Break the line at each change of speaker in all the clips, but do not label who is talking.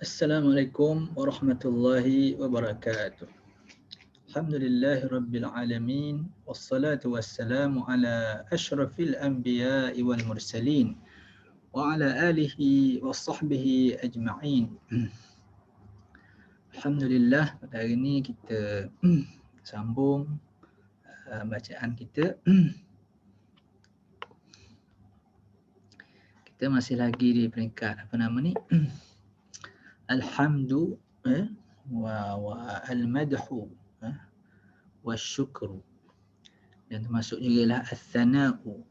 Assalamualaikum warahmatullahi wabarakatuh. Alhamdulillahi rabbil alamin. Wassalatu wassalamu ala ashrafil anbiya'i wal mursalin. Wa ala alihi wa sahbihi ajma'in. Alhamdulillah, pada hari ini kita sambung bacaan kita. Kita masih lagi di peringkat apa nama ni? Alhamdu wa al-madhu wa syukru, dan termasuk juga lah al-thana'u.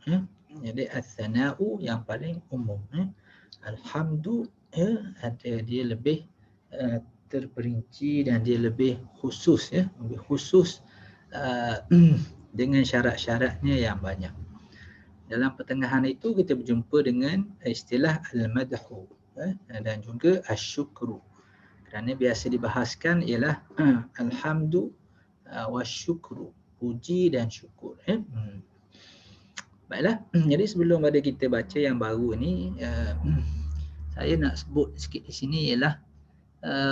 Jadi al-thana'u yang paling umum. Alhamdu ada dia lebih terperinci dan dia lebih khusus, lebih khusus dengan syarat-syaratnya yang banyak. Dalam pertengahan itu kita berjumpa dengan istilah al-madhu dan juga asyukru. Kerana biasa dibahaskan ialah alhamdu wa syukru, puji dan syukur. Baiklah, jadi sebelum pada kita baca yang baru ni, saya nak sebut sikit di sini ialah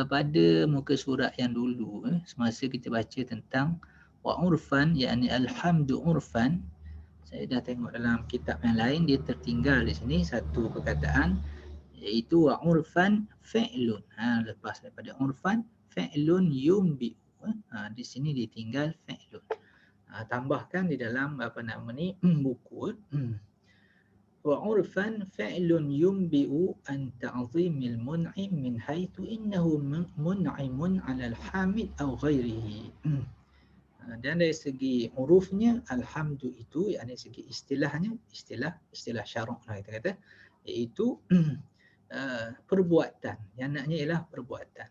pada muka surat yang dulu, semasa kita baca tentang wa urfan, yakni alhamdu urfan, saya dah tengok dalam kitab yang lain dia tertinggal di sini satu perkataan, iaitu wa urfan fi'lun. Lepas daripada urfan fi'lun yumbi. Di sini ditinggal fi'lun. Tambahkan di dalam apa nama ni buku. Wa urfan fi'lun yumbi'u an ta'zimil mun'im min haitsu innahu mun'imun 'alal hamid aw ghairihi. Dan dari segi hurufnya alhamdu itu, yakni segi istilahnya, istilah syarak lah kita kata, iaitu perbuatan. Yang naknya ialah perbuatan.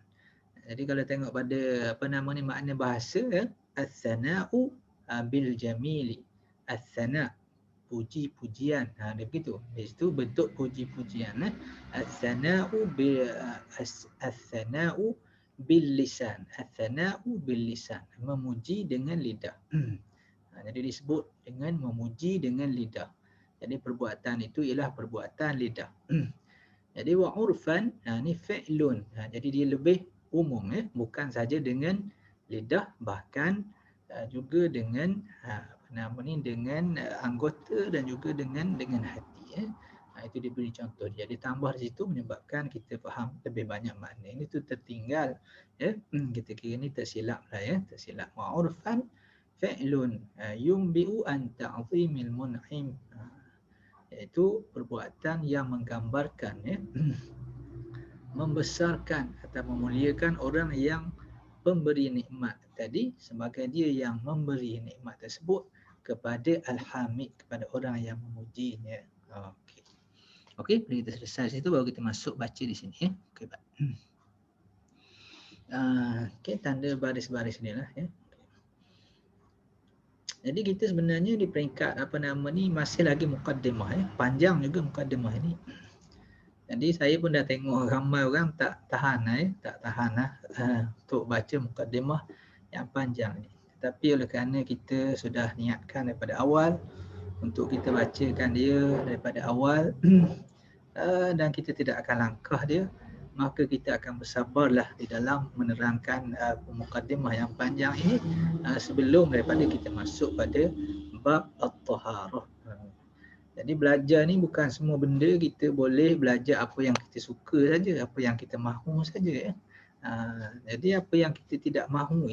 Jadi kalau tengok pada apa nama ni makna bahasa, as-sana'u bil jamili. As-sana', puji-pujian. Dia begitu. Di situ bentuk puji-pujian. As-sana'u as-sana'u bil lisan. As-sana'u bil lisan. Memuji dengan lidah. Jadi disebut dengan memuji dengan lidah. Jadi perbuatan itu ialah perbuatan lidah. Jadi wa urfan ni fi'lun. Jadi dia lebih umum, bukan saja dengan lidah, bahkan juga dengan apa nama ni, dengan anggota dan juga dengan hati. Itu diberi contoh. Jadi tambah di situ menyebabkan kita faham lebih banyak makna. Ini tu tertinggal, kita kira ni tersilap lah, tersilap. Wa urfan fi'lun yumbi'u an ta'zimil mun'im, iaitu perbuatan yang menggambarkan, membesarkan atau memuliakan orang yang pemberi nikmat tadi, sebagai dia yang memberi nikmat tersebut kepada al-hamid, kepada orang yang memujinya. Okey, bila kita selesai situ baru kita masuk baca di sini. Okey, baik. Okey, tanda baris-baris ni lah. Jadi kita sebenarnya di peringkat apa nama ni masih lagi mukaddimah, panjang juga mukaddimah ini. Jadi saya pun dah tengok ramai orang tak tahan untuk baca mukaddimah yang panjang ni. Tetapi oleh kerana kita sudah niatkan daripada awal untuk kita bacakan dia daripada awal dan kita tidak akan langkah dia, maka kita akan bersabarlah di dalam menerangkan mukaddimah yang panjang ini sebelum daripada kita masuk pada bab at-taharah. Jadi belajar ni bukan semua benda kita boleh belajar apa yang kita suka saja, apa yang kita mahu saja. Jadi apa yang kita tidak mahu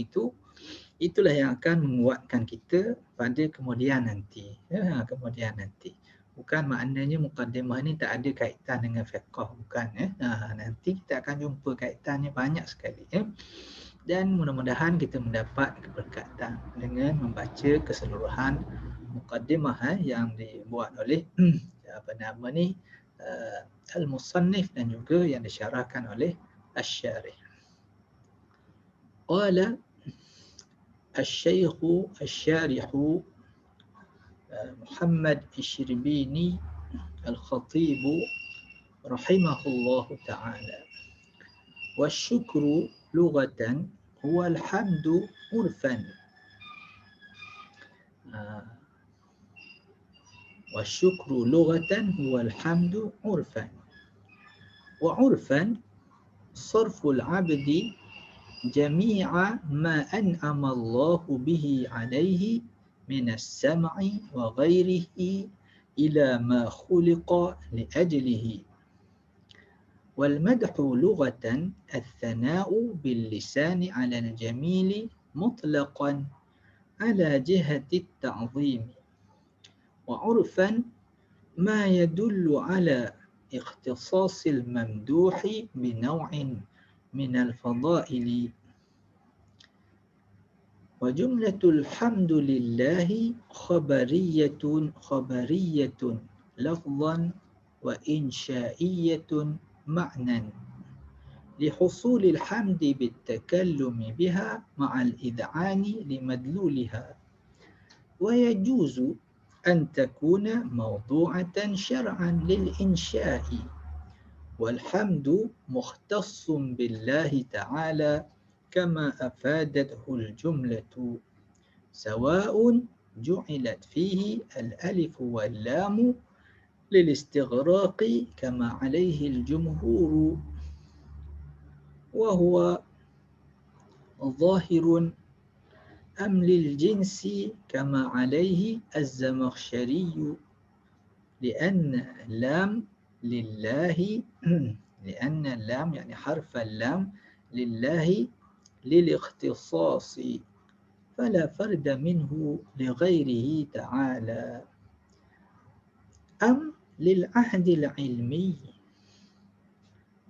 itulah yang akan menguatkan kita pada kemudian nanti. Kemudian nanti. Bukan maknanya mukaddimah ni tak ada kaitan dengan fiqh, bukan. Nanti kita akan jumpa kaitannya banyak sekali. Dan mudah-mudahan kita mendapat keberkatan dengan membaca keseluruhan mukaddimah yang dibuat oleh apa nama ni al-musannif dan juga yang disyarahkan oleh asy-syarih. Qala asy-syaikh asy-syarih Muhammad Ash-Shirbini Al-Khatib rahimahullahu ta'ala. Wasyukru lughatan huwa al-hamdu urfan. Wasyukru lughatan huwa al-hamdu urfan. Wa urfan sarful abdi jami'a ma an'ama Allahu bihi alaihi minas sam'i wa ghairihi ila ma khuliqa li ajlihi. Wal madhu lughatan al-thana'u bil lisani 'ala al-jamili mutlaqan 'ala jihati at-ta'zim. Wa 'urfan ma yadullu 'ala ikhtisas al-mamduhi bi naw'in min al-fada'ili. Wa jumlatul hamdulillahi khabariyatun lafzan wa insya'iyatun ma'nan لحصول الحمد بالتكلم بها مع الإذعان لمدلولها ويجوز أن تكون موضوعة شرعا للإنشاء والحمد مختص بالله تعالى كما أفادته الجملة سواء جعلت فيه الألف واللام للاستغراق كما عليه الجمهور وهو ظاهر أم للجنس كما عليه الزمخشري لأن اللام لله لأن اللام يعني حرف اللام لله للاختصاص فلا فرد منه لغيره تعالى أم للعهد العلمي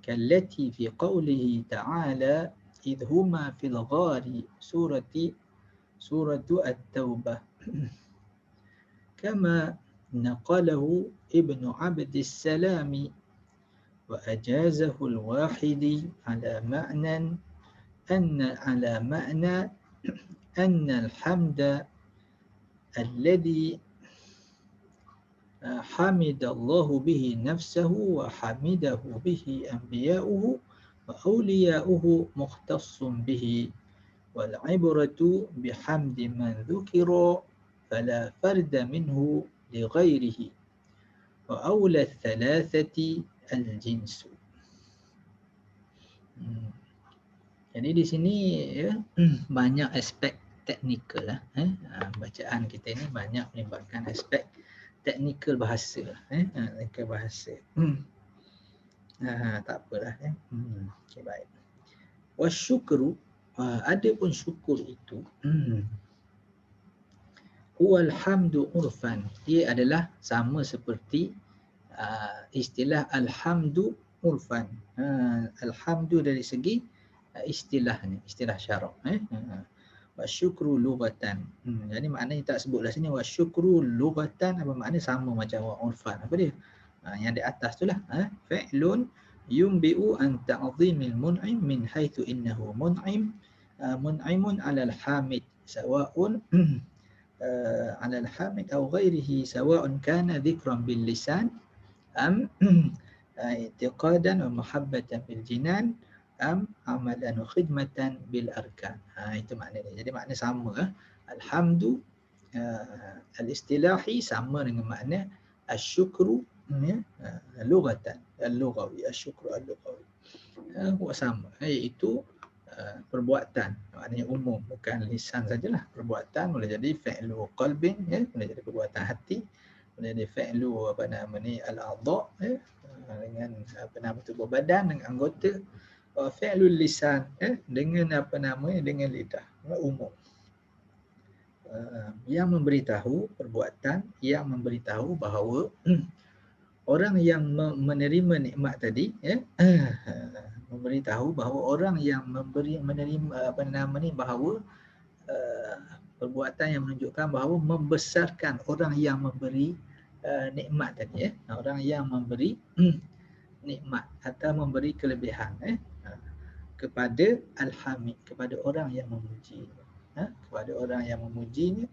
كالتي في قوله تعالى إذ هما في الغار سورة التوبة كما نقله ابن عبد السلام وأجازه الواحد على معنى أن الحمد الذي حمد الله به نفسه وحمده به أنبياؤه وأولياؤه مختص به والعبرة بحمد من ذكر فلا فرد منه لغيره وأولى الثلاثة الجنس. Jadi di sini ya, banyak aspek teknikal lah. Bacaan kita ini banyak melibatkan aspek teknikal bahasa. Teknikal bahasa. Tak apalah. Okay, baik. Wasyukru, ada pun syukur itu. Huwal hamdu urfan. Dia adalah sama seperti istilah alhamdu urfan. Alhamdu dari segi istilahnya, istilah syarak. Wasyukru lughatan. Jadi maknanya tak sebutlah sini wasyukru lughatan, apa maknanya sama macam urfan. Apa dia? Yang di atas itulah. Fi'lun yumbi'u an ta'zimil mun'im min haitsu innahu mun'imun 'alal hamid sawa'un 'alal hamid aw ghairihi sawa'un kana dhikran bil lisan am i'tiqadan wa mahabbatan bil jinan am amalan wa khidmatan bil arkan. Itu maknanya. Jadi makna sama. Alhamdu al-istilahi sama dengan makna asyukru lughatan, al-lughawi, asyukru al-lughawi. Sama, iaitu perbuatan, maknanya umum, bukan lisan sajalah. Perbuatan boleh jadi fi'lu qalbin, boleh jadi perbuatan hati, boleh jadi fi'lu al-a'dha, dengan tubuh badan, dengan anggota. Fi'lul lisan, dengan dengan lidah, umum. Yang memberitahu perbuatan yang memberitahu bahawa orang yang menerima nikmat tadi, memberitahu bahawa orang yang menerima bahawa perbuatan yang menunjukkan bahawa membesarkan orang yang memberi nikmat tadi, orang yang memberi nikmat atau memberi kelebihan kepada al-hamid, kepada orang yang memuji, kepada orang yang memujinya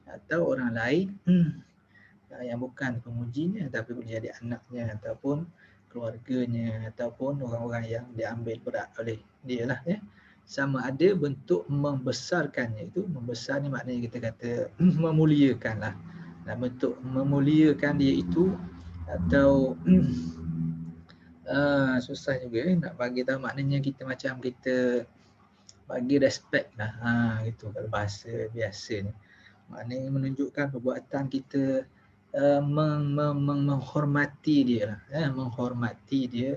atau orang lain yang bukan pemujinya, tapi boleh jadi anaknya ataupun keluarganya ataupun orang-orang yang diambil berat oleh dia lah. Sama ada bentuk membesarkannya, itu membesar ni maknanya kita kata memuliakan lah. Dan bentuk memuliakan dia itu atau Susah juga nak bagi tahu, maknanya kita macam kita bagi respect lah, gitu kalau bahasa biasa ni. Maknanya menunjukkan perbuatan kita menghormati dia lah, menghormati dia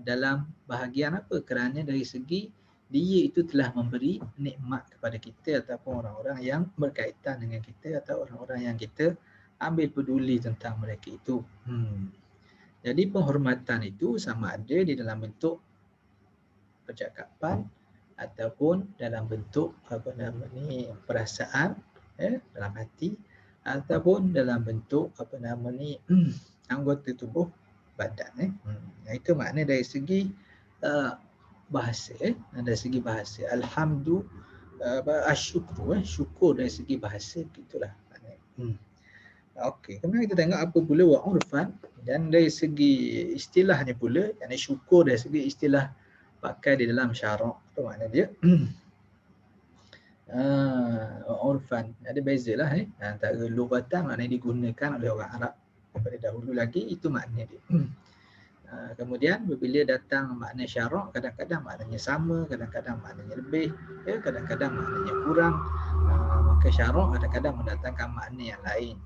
dalam bahagian apa? Kerana dari segi dia itu telah memberi nikmat kepada kita ataupun orang-orang yang berkaitan dengan kita atau orang-orang yang kita ambil peduli tentang mereka itu. Jadi penghormatan itu sama ada di dalam bentuk percakapan ataupun dalam bentuk perasaan, dalam hati, ataupun dalam bentuk anggota tubuh badan. Itu makna dari segi bahasa, dari segi bahasa. Asyukru, syukur dari segi bahasa, gitulah. Okey, kemudian kita tengok apa pula wa urfan, dan dari segi istilahnya pula, yakni syukur dari segi istilah pakai di dalam syarak. Apa makna dia? Urfan, ada bezalah antara lughatan, maknanya digunakan oleh orang Arab daripada dahulu lagi, itu makna dia. Kemudian bila datang makna syarak, kadang-kadang maknanya sama, kadang-kadang maknanya lebih, kadang-kadang maknanya kurang. Maka syarak kadang-kadang mendatangkan makna yang lain.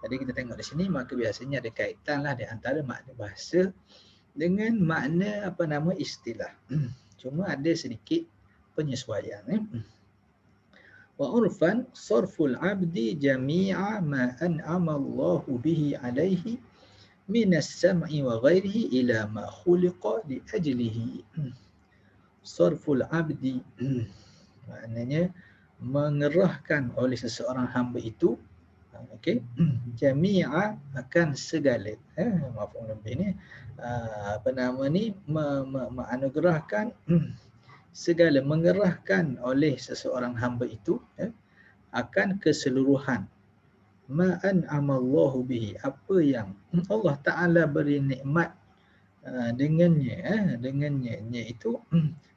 Jadi kita tengok di sini, maka biasanya ada kaitanlah di antara makna bahasa dengan makna istilah. Cuma ada sedikit penyesuaian. Wa urfan sarful abdi jami'a ma an'ama Allahu bihi alaihi minas sam'i wa ghairihi ila ma khuliqa li ajlihi. Sarful abdi, maknanya mengerahkan oleh seseorang hamba itu, jami'a akan segala, maf'ul bih ni menganugerahkan segala, mengerahkan oleh seseorang hamba itu akan keseluruhan ma'an amallahu bihi, apa yang Allah Ta'ala beri nikmat dengannya, iaitu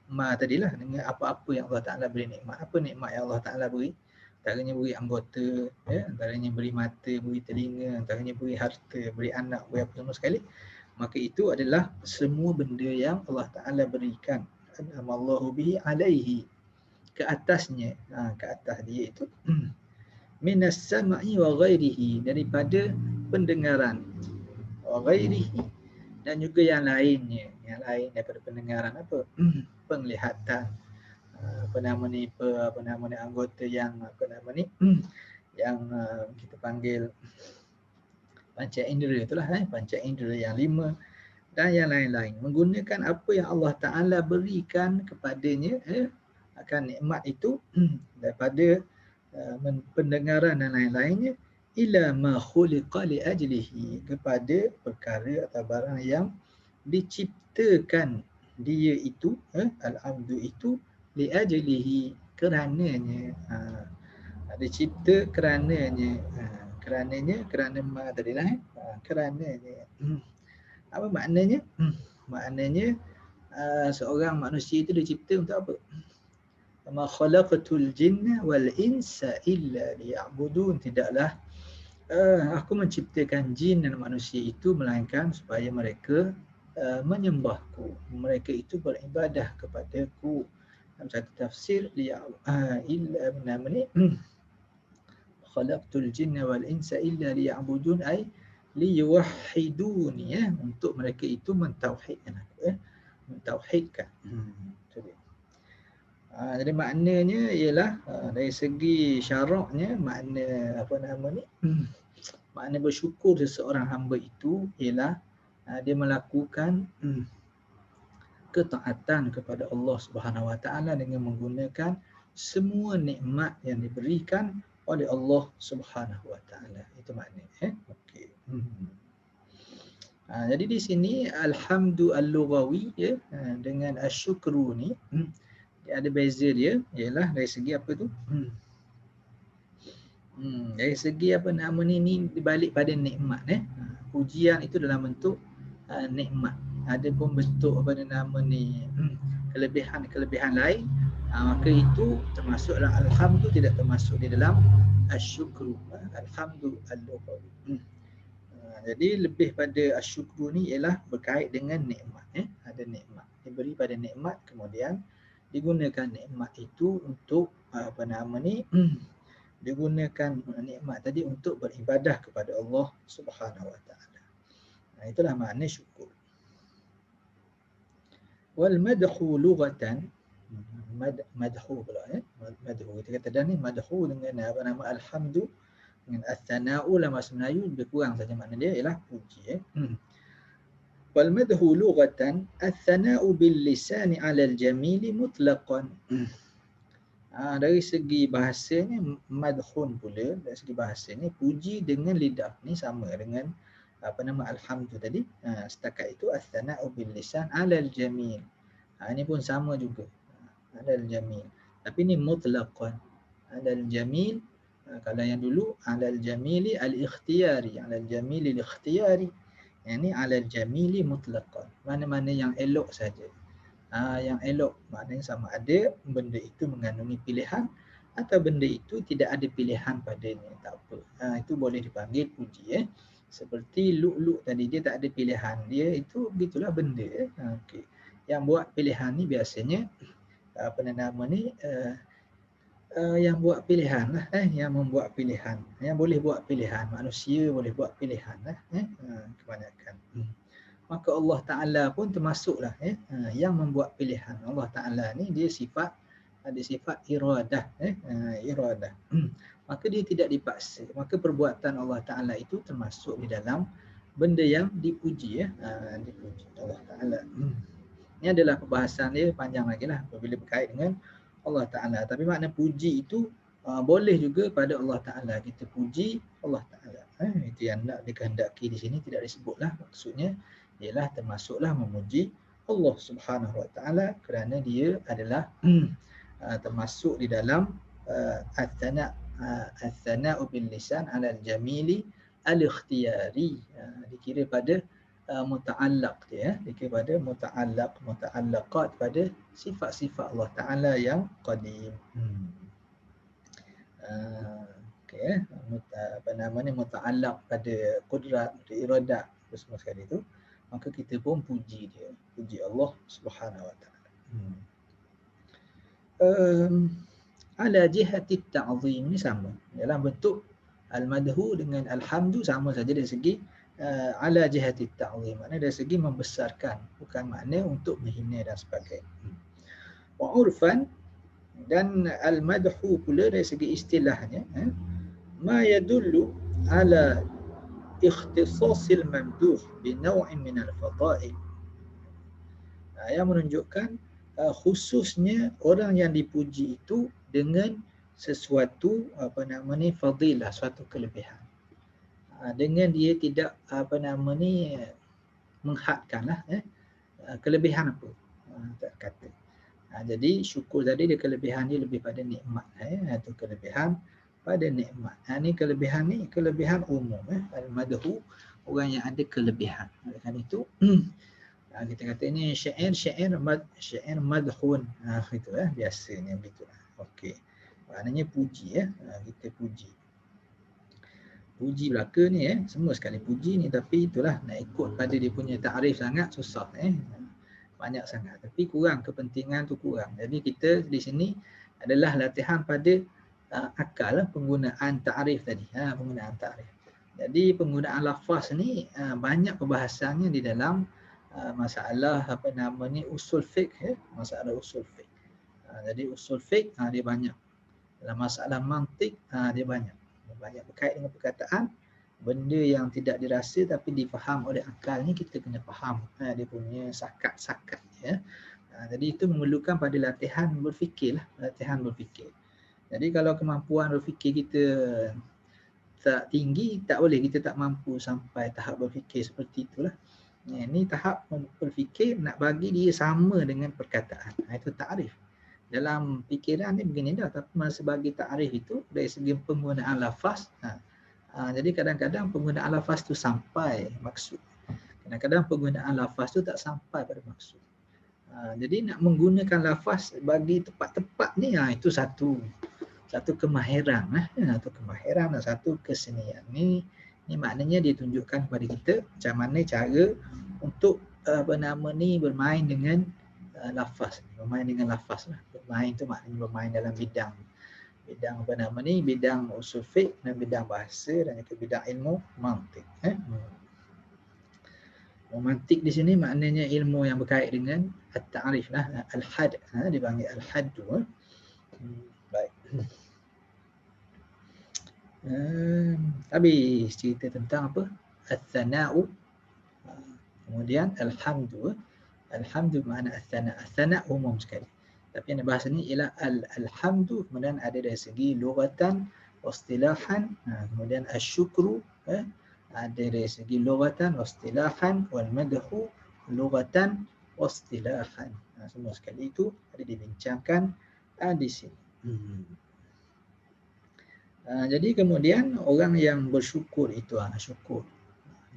ma tadilah, dengan apa-apa yang Allah Ta'ala beri nikmat. Apa nikmat yang Allah Ta'ala beri? Antaranya beri anggota, antaranya beri mata, beri telinga, antaranya beri harta, beri anak, beri apa semua sekali. Maka itu adalah semua benda yang Allah Ta'ala berikan amallahu bihi alaihi, ke atasnya, ke atas dia itu, minas sam'i wa ghairihi, daripada pendengaran, wa ghairihi, dan juga yang lainnya, yang lain daripada pendengaran, apa? Penglihatan, anggota yang yang kita panggil panca indera, itulah panca indera yang 5 dan yang lain-lain, menggunakan apa yang Allah Ta'ala berikan kepadanya, akan nikmat itu, daripada pendengaran dan lain-lainnya, ila ma khuliqa li ajlihi, kepada perkara atau barang yang diciptakan dia itu, al-abdu itu, li ajlihi, kerananya, dicipta kerananya, kerana ma tadilah, kerananya. Apa maknanya? Maknanya seorang manusia itu dicipta untuk apa? Ma khalaqatul jinna wal insa illa liya'budun, tidaklah aku menciptakan jin dan manusia itu melainkan supaya mereka menyembahku, mereka itu beribadah kepadaku. Dalam satu tafsir, illa khalaqtul jinna wal insa illa liya'budun, ay liyuwahhiduni, untuk mereka itu mentauhidkan aku, mentauhidkan. Jadi maknanya ialah dari segi syaraknya, makna makna bersyukur seseorang hamba itu ialah dia melakukan ketaatan kepada Allah Subhanahu Wa Taala dengan menggunakan semua nikmat yang diberikan oleh Allah Subhanahu Wa Taala. Itu maknanya. Okey. Jadi di sini alhamdu al-lughawi, dengan asyukru ni ada beza dia, ialah dari segi apa tu? Dari segi ni dibalik pada nikmat. Pujian itu dalam bentuk nikmat. Ada pun bentuk kelebihan lain, maka itu termasuk dalam alhamdu, tidak termasuk di dalam asyukru. Alhamdu al-lughawi. Jadi lebih pada asyukur ni ialah berkait dengan nikmat. Ada nikmat, diberi pada nikmat, kemudian digunakan nikmat itu untuk digunakan nikmat tadi untuk beribadah kepada Allah Subhanahu Wa Taala. Itulah makna syukur. Wal madhu lughatan, madhu pula madhu, kita kata dah ni madhu dengan alhamdu, dengan as-sana'u dalam bahasa Melayu lebih kurang saja makna dia ialah puji. Wal madhu lughatan as-sana'u bil lisani 'ala al-jamili mutlaqan. Dari segi bahasanya madhun pula, dari segi bahasanya puji dengan lidah ni sama dengan alhamdu tadi. Setakat itu as-sana'u bil lisan 'ala al-jamil. Ini pun sama juga. 'Ala al-jamil. Tapi ni mutlaqan. 'Ala al-jamil. Kalau yang dulu 'ala al-jamili al-ikhtiyari, 'ala al-jamili al-ikhtiyari. Yang ni 'ala al-jamili mutlaqan. Mana-mana yang elok saja. Yang elok maknanya sama ada benda itu mengandungi pilihan atau benda itu tidak ada pilihan padanya, tak apa. Itu boleh dipanggil puji. Seperti lu'lu' tadi, dia tak ada pilihan, dia itu begitulah benda. Okey. Yang buat pilihan ni biasanya yang buat pilihan lah, yang membuat pilihan, yang boleh buat pilihan, manusia boleh buat pilihan lah, kebanyakan. Maka Allah Ta'ala pun termasuklah yang membuat pilihan. Allah Ta'ala ni dia ada sifat iradah, iradah. Maka dia tidak dipaksa. Maka perbuatan Allah Ta'ala itu termasuk di dalam benda yang dipuji, dipuji Allah Ta'ala. Ini adalah perbahasan dia panjang lagi lah apabila berkait dengan Allah Ta'ala. Tapi makna puji itu boleh juga pada Allah Ta'ala. Kita puji Allah Ta'ala. Itu yang nak dikehendaki di sini tidak disebutlah. Maksudnya ialah termasuklah memuji Allah Subhanahu Wa Ta'ala kerana dia adalah termasuk di dalam as-sana'u bil lisan 'ala al-jamili al-ikhtiyari. Dikira pada muta'allaq dia, dikira pada muta'allaqat pada sifat-sifat Allah Ta'ala yang qadim. Okey, muta'allaq pada qudrat, pada iradah, semua sekali itu. Maka kita pun puji dia, puji Allah Subhanahu Wa Ta'ala. Ala jihati ta'zim ni sama. Dalam bentuk al-madhu dengan alhamdu sama saja dari segi ala jihati ta'zim. Maknanya dari segi membesarkan, bukan makna untuk menghina dan sebagainya. Wa urfan, dan al-madhu pula dari segi istilahnya, ma yadullu ala ikhtisasil mamduh binaw'in min al-fada'il. Yang menunjukkan khususnya orang yang dipuji itu dengan sesuatu fadilah, suatu kelebihan. Dengan dia tidak menghadkanlah kelebihan apa tak kata. Jadi syukur tadi dia kelebihan dia lebih pada nikmat, atau kelebihan pada nikmat. Ini kelebihan umum. Al-madhu, orang yang ada kelebihan. Oleh kerana itu kita kata ini syair madhun. Itu biasanya begitulah. Okey. Maknanya puji, kita puji. Puji belaka ni semua sekali puji ni, tapi itulah nak ikut pada dia punya takrif sangat susah, banyak sangat, tapi kurang, kepentingan tu kurang. Jadi kita di sini adalah latihan pada akal penggunaan takrif tadi, penggunaan takrif. Jadi penggunaan lafaz ni banyak perbahasannya di dalam masalah usul fiqh, masalah usul fiqh. Jadi usul fiqh dia banyak. Dalam masalah mantik dia banyak berkait dengan perkataan, benda yang tidak dirasa tapi difaham oleh akal ni kita kena faham dia punya sakat-sakat ya. Jadi itu memerlukan pada latihan berfikirlah, latihan berfikir. Jadi kalau kemampuan berfikir kita tak tinggi, tak boleh, kita tak mampu sampai tahap berfikir seperti itulah. Ini tahap berfikir nak bagi dia sama dengan perkataan. Itu takrif. Dalam fikiran ni begini dah, tapi masa bagi takrif itu dari segi penggunaan lafaz. Jadi kadang-kadang penggunaan lafaz tu sampai maksud. Kadang-kadang penggunaan lafaz tu tak sampai pada maksud. Jadi nak menggunakan lafaz bagi tepat-tepat ni itu satu kemahiran, satu kemahiran dan satu kesenian. Ni Ini maknanya dia tunjukkan kepada kita macam mana cara untuk bermain dengan lafaz. Bermain dengan lafaz lah. Bermain tu maknanya bermain dalam bidang bidang usul fiqh dan bidang bahasa dan juga bidang ilmu mantik. Mantik di sini maknanya ilmu yang berkait dengan at-ta'rif lah, al-had, dipanggil al-had tu. Baik. Habis cerita tentang apa? Al-thana'u. Kemudian alhamdu. Alhamdu makna al-thana'. Al-thana' umum sekali. Tapi yang dibahas ni ialah alhamdu, kemudian ada dari segi lughatan, wastilahan, kemudian asyukru, ada dari segi lughatan, wastilahan, wal madhu, lughatan, wastilahan. Semua sekali itu ada dibincangkan di sini. Jadi kemudian orang yang bersyukur itu syukur.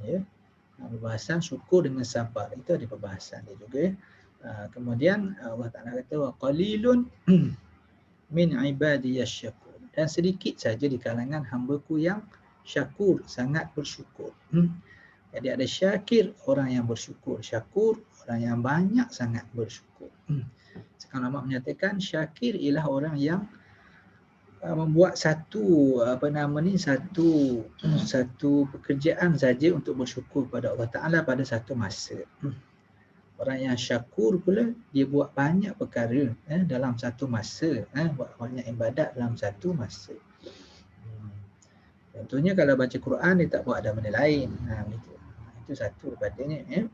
Ya. Perbahasan syukur dengan sabar itu ada perbahasan dia juga. Kemudian Allah Ta'ala kata wa qalilun min ibadiyasy syakur, dan sedikit saja di kalangan hamba-Ku yang syakur, sangat bersyukur. Jadi ada syakir, orang yang bersyukur, syakur, orang yang banyak sangat bersyukur. Sekarang ulama menyatakan syakir ialah orang yang membuat satu pekerjaan saja untuk bersyukur pada Allah Ta'ala pada satu masa. Orang yang syakur pula, dia buat banyak perkara dalam satu masa, buat banyak ibadat dalam satu masa. Contohnya kalau baca Quran, dia tak buat ada benda lain. Itu satu daripadanya.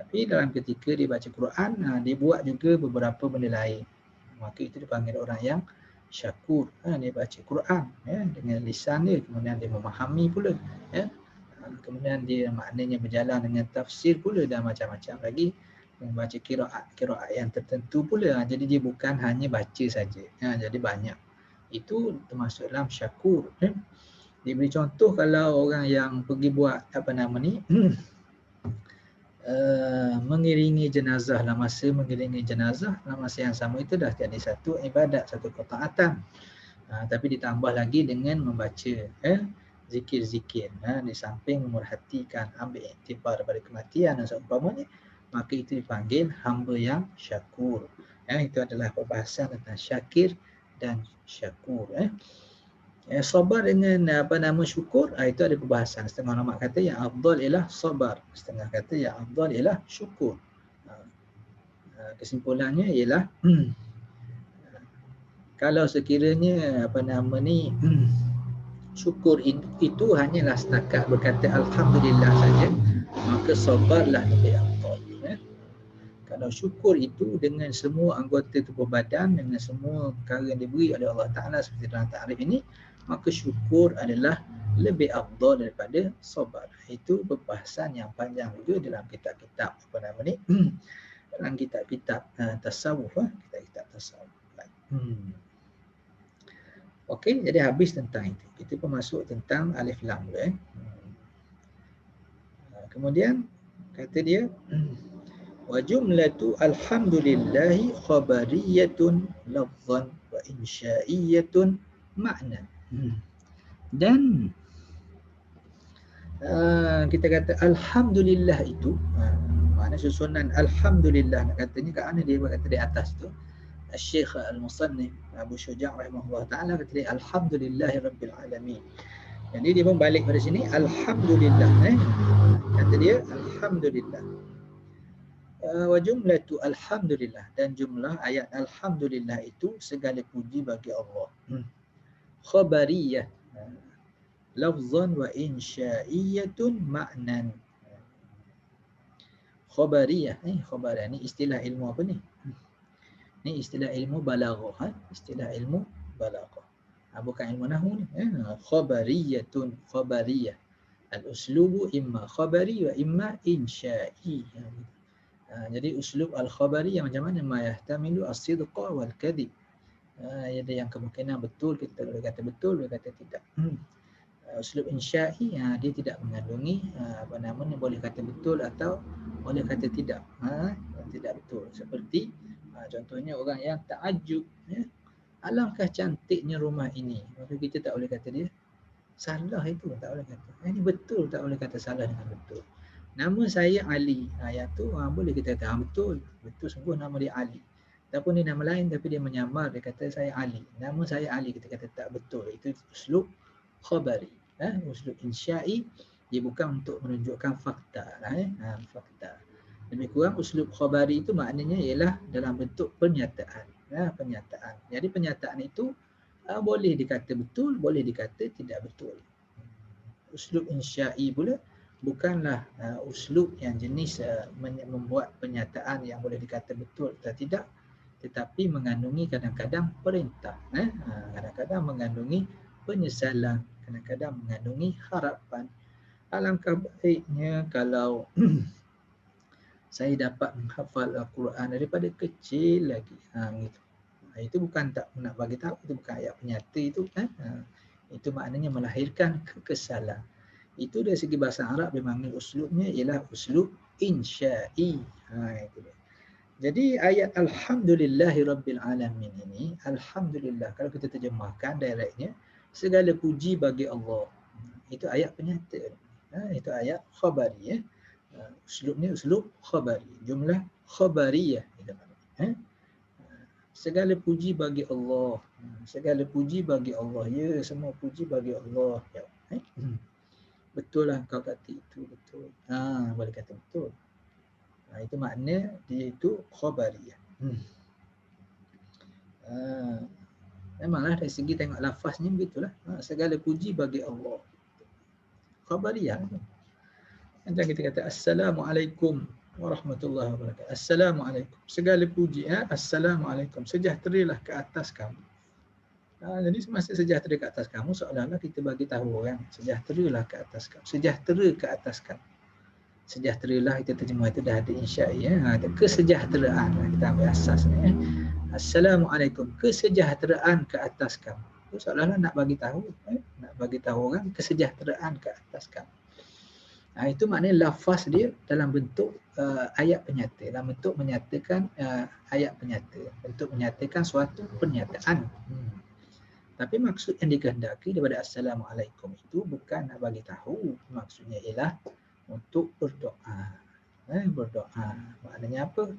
Tapi dalam ketika dia baca Quran, dia buat juga beberapa benda lain. Maka itu dipanggil orang yang syakur. Dia baca Quran dengan lisan dia, kemudian dia memahami pula. Kemudian dia maknanya berjalan dengan tafsir pula dan macam-macam lagi, membaca qiraat yang tertentu pula. Jadi dia bukan hanya baca saja. Jadi banyak. Itu termasuk dalam syakur. Dia beri contoh kalau orang yang pergi buat mengiringi jenazah, dalam masa mengiringi jenazah dalam masa yang sama itu dah jadi satu ibadat, satu ketaatan. Tapi ditambah lagi dengan membaca zikir-zikir, di samping memerhatikan, ambil iktibar daripada kematian dan seumpamanya, maka itu dipanggil hamba yang syakur. Itu adalah perbahasan tentang syakir dan syakur. Sabar dengan syukur, itu ada perbahasan. Setengah ulama kata yang afdal ialah sabar, setengah kata yang afdal ialah syukur. Kesimpulannya ialah kalau sekiranya syukur itu hanyalah setakat berkata alhamdulillah saja, maka sabarlah lebih afdal. Kalau syukur itu dengan semua anggota tubuh badan, dengan semua perkara yang diberi oleh Allah Ta'ala seperti dalam ta'rif ini, maka syukur adalah lebih afdal daripada sabar. Itu perbahasan yang panjang juga dalam kitab-kitab dalam kitab-kitab tasawuf, kitab-kitab tasawuf. Okey, jadi habis tentang itu. Kita pun masuk tentang alif lam. Kemudian kata dia wa jumlatu alhamdulillahi khabariyatun lafzan wa insya'iyatun ma'nan. Dan kita kata alhamdulillah itu, makna susunan alhamdulillah, nak katanya kat mana dia kata di atas tu, Syekh Al-Musannif Abu Syuja' rahimahullah ta'ala kata dia alhamdulillahi rabbil alamin. Jadi dia pun balik pada sini alhamdulillah. Kata dia alhamdulillah. Wa jumlatu alhamdulillah, dan jumlah ayat alhamdulillah itu segala puji bagi Allah. Khabariyah lafzan wa insya'iyatun ma'nan. Khabariyah, khabariyah ni istilah ilmu apa ni? Ni istilah ilmu balaghah, istilah ilmu balaghah. Bukan ilmu nahwu ni. Khabariyatun, khabariyah. Al-uslubu imma khabari wa imma insya'i. Jadi uslub al-khabari yang macam mana? Ma yahtamilu as-sidqa wal kadhib. Ada yang kemungkinan betul, kita boleh kata betul, boleh kata tidak. Uslub insya'i, dia tidak mengandungi boleh kata betul atau boleh kata tidak. Tidak betul. Seperti contohnya orang yang ta'ajub, alangkah cantiknya rumah ini, maka kita tak boleh kata dia Salah itu tak boleh kata. Ini betul, tak boleh kata salah dengan betul. Nama saya Ali. Yang tu boleh kita kata betul. Betul sungguh nama dia Ali. Ataupun dia nama lain tapi dia menyamar, dia kata saya Ali. Nama saya Ali, kita kata tak betul. Itu uslub khabari. Uslub insya'i, dia bukan untuk menunjukkan fakta. Fakta. Lebih kurang uslub khabari itu maknanya ialah dalam bentuk pernyataan. Pernyataan. Jadi pernyataan itu boleh dikata betul, boleh dikata tidak betul. Uslub insya'i pula bukanlah uslub yang jenis membuat pernyataan yang boleh dikata betul atau tidak, tetapi mengandungi kadang-kadang perintah, kadang-kadang mengandungi penyesalan, kadang-kadang mengandungi harapan. Alangkah baiknya kalau saya dapat menghafal Al-Quran daripada kecil lagi. Gitu. Itu bukan tak nak bagi tahu, itu bukan ayat penyata itu kan. Itu maknanya melahirkan kekesalan. Itu dari segi bahasa Arab dia panggil uslubnya ialah uslub insya'i. Itu dia. Jadi ayat Alhamdulillahirabbil alamin ini, alhamdulillah kalau kita terjemahkan directnya, segala puji bagi Allah. Itu ayat penyata. Itu ayat khabari ya. Uslubnya uslub khabari, jumlah khabariyah kita panggil. Segala puji bagi Allah. Segala puji bagi Allah. Ya, semua puji bagi Allah. Ya. Betul lah kau kata itu. Betul. Boleh kata betul. Itu makna dia itu khabariyah. Memanglah dari segi tengok lafaznya begitulah. Segala puji bagi Allah. Khabariyah. Macam kita kata Assalamualaikum warahmatullahi wabarakatuh. Assalamualaikum. Segala puji. Assalamualaikum. Sejahteralah ke atas kamu. Jadi semasa sejahtera ke atas kamu, seolah-olah kita bagi tahu orang, sejahteralah ke atas kamu. Sejahtera ke atas kamu. Sejahteralah kita terjemah itu dah ada insya'i. Kesejahteraan kita ambil asasnya. Assalamualaikum. Kesejahteraan ke atas kamu. Itu seolah-olah nak bagi tahu. Nak bagi tahu orang kesejahteraan ke atas kamu. Itu maknanya lafaz dia dalam bentuk ayat penyata, dalam bentuk menyatakan ayat penyata, bentuk menyatakan suatu pernyataan. Tapi maksud yang dikehendaki daripada Assalamualaikum itu bukan nak bagi tahu, maksudnya ialah untuk berdoa. Berdoa. Maknanya apa?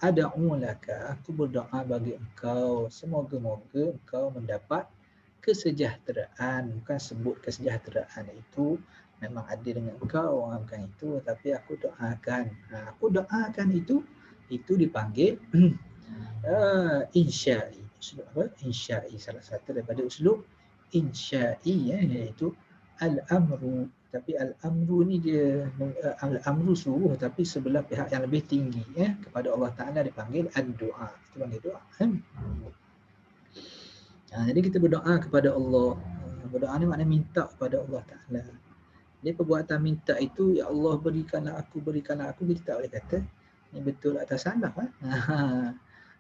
Ada'u laka, aku berdoa bagi engkau, semoga-moga engkau mendapat kesejahteraan. Bukan sebut kesejahteraan itu memang ada dengan engkau, bukan itu, tapi aku doakan. Aku doakan itu dipanggil insya'i. Uslub apa? Insya'i. Salah satu daripada uslub insya'i iaitu al-amru. Tapi al-amru ni dia al-amru suruh, tapi sebelah pihak yang lebih tinggi kepada Allah Ta'ala dipanggil ad-doa. Itu panggil doa. Jadi kita berdoa kepada Allah. Berdoa ni maknanya minta kepada Allah Ta'ala. Dia perbuatan minta itu, ya Allah berikanlah aku, kita tak boleh kata ni betul atau salah.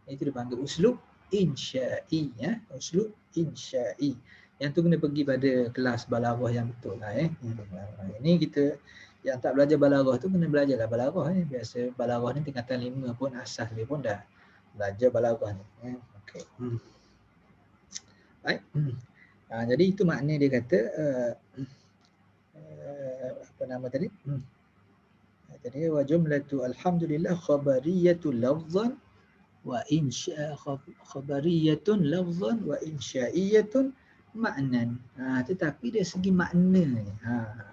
Itu dipanggil uslub insya'i. Uslub insya'i. Yang tu kena pergi pada kelas balaghah yang betul. Ini kita yang tak belajar balaghah tu kena belajarlah balaghah. Biasa balaghah ni tingkatan 5 pun asas dia pun dah belajar balaghah ni. Okay. Baik. Jadi itu makna dia kata apa nama tadi? Jadi wa jumlatu alhamdulillah khabariyatun lafzan wa khabariyatun lafzan wa insya'iyatun maknan. Tetapi dari segi makna,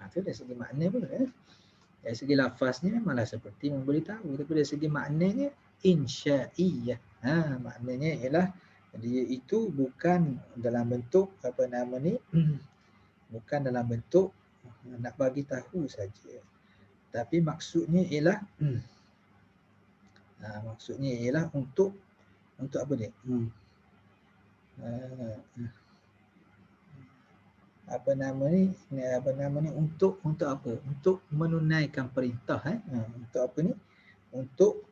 itu dari segi makna pun dari segi lafaznya malah seperti memberitahu, tapi dari segi maknanya insya'iyah. Maknanya ialah dia itu bukan dalam bentuk apa nama ni, bukan dalam bentuk nak bagi tahu saja, tapi maksudnya ialah untuk apa dia? Apa nama ni untuk apa? Untuk menunaikan perintah. Untuk apa ni? Untuk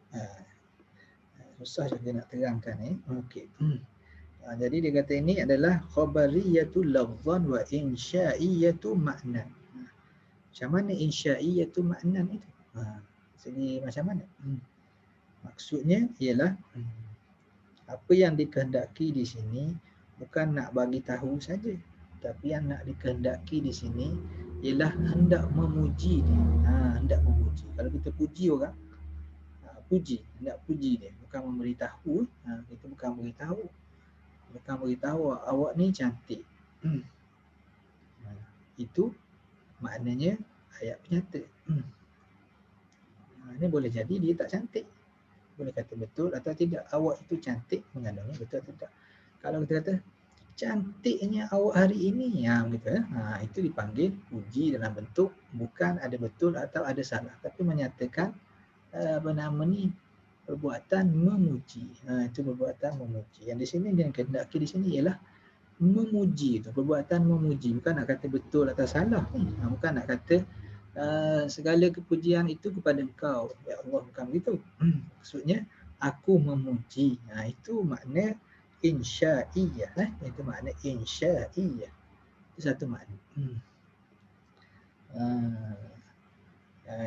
susah juga nak terangkan okey. Jadi dia kata ini adalah khabariyatul lafzan wa insya'iyatu maknan. Macam mana insya'iyatu maknan itu? Segi macam mana? Maksudnya ialah apa yang dikehendaki di sini bukan nak bagi tahu saja, Tapi yang nak dikehendaki di sini ialah hendak memuji dia. Hendak memuji. Kalau kita puji orang, puji, hendak puji dia, bukan memberitahu. Kita bukan beritahu. Bukan beritahu awak ni cantik. Itu maknanya ayat penyata. Ini boleh jadi dia tak cantik. Boleh kata betul atau tidak. Awak itu cantik mengandungnya betul atau tidak. Kalau kita kata cantiknya awak hari ini, gitu, itu dipanggil puji dalam bentuk bukan ada betul atau ada salah, tapi menyatakan perbuatan memuji. Itu perbuatan memuji. Yang di sini yang kehendaki di sini ialah memuji, itu perbuatan memuji, bukan nak kata betul atau salah ni. Bukan nak kata segala kepujian itu kepada engkau ya Allah, bukan begitu. Maksudnya aku memuji. Itu makna insya'iyah. Itu makna insya'iyah. Itu satu makna.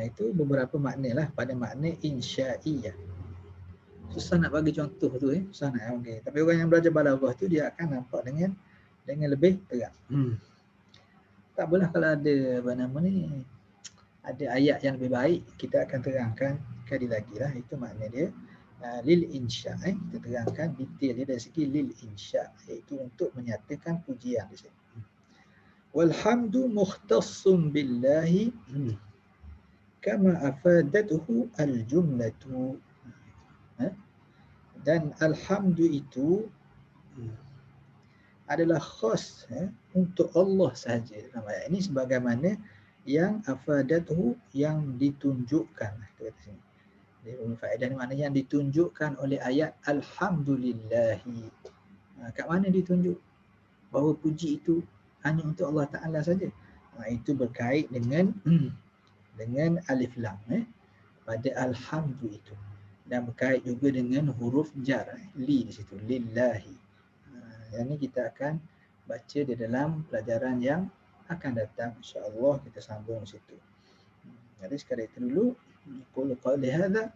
Itu beberapa makna lah pada makna insya'iyah. Susah nak bagi contoh tu, susah nak bagi. Tapi orang yang belajar balaghah tu dia akan nampak dengan lebih terang. Tak apalah kalau ada ada ayat yang lebih baik, kita akan terangkan sekali lagi lah. Itu makna dia lil insya. Kita terangkan detail dia dari segi lil insya, iaitu untuk menyatakan pujian di sini. Walhamdu mukhtassum billahi kama afadathu al-jumlatu. Dan alhamdu itu adalah khas untuk Allah sahaja. Dalam ayat ini sebagaimana yang afadathu, yang ditunjukkan. Faedah ni maknanya yang ditunjukkan oleh ayat alhamdulillahi. Kat mana ditunjuk bahawa puji itu hanya untuk Allah Ta'ala saja? Itu berkait dengan alif lam pada alhamdu itu, dan berkait juga dengan huruf jar li di situ, lillahi. Yang ini kita akan baca di dalam pelajaran yang akan datang, insya-Allah kita sambung di situ. Jadi sekadar itu dulu. Qul qawli hadza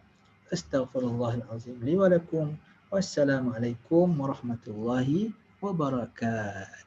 astaghfirullahal azim li wa lakum. Wassalamualaikum warahmatullahi wabarakatuh.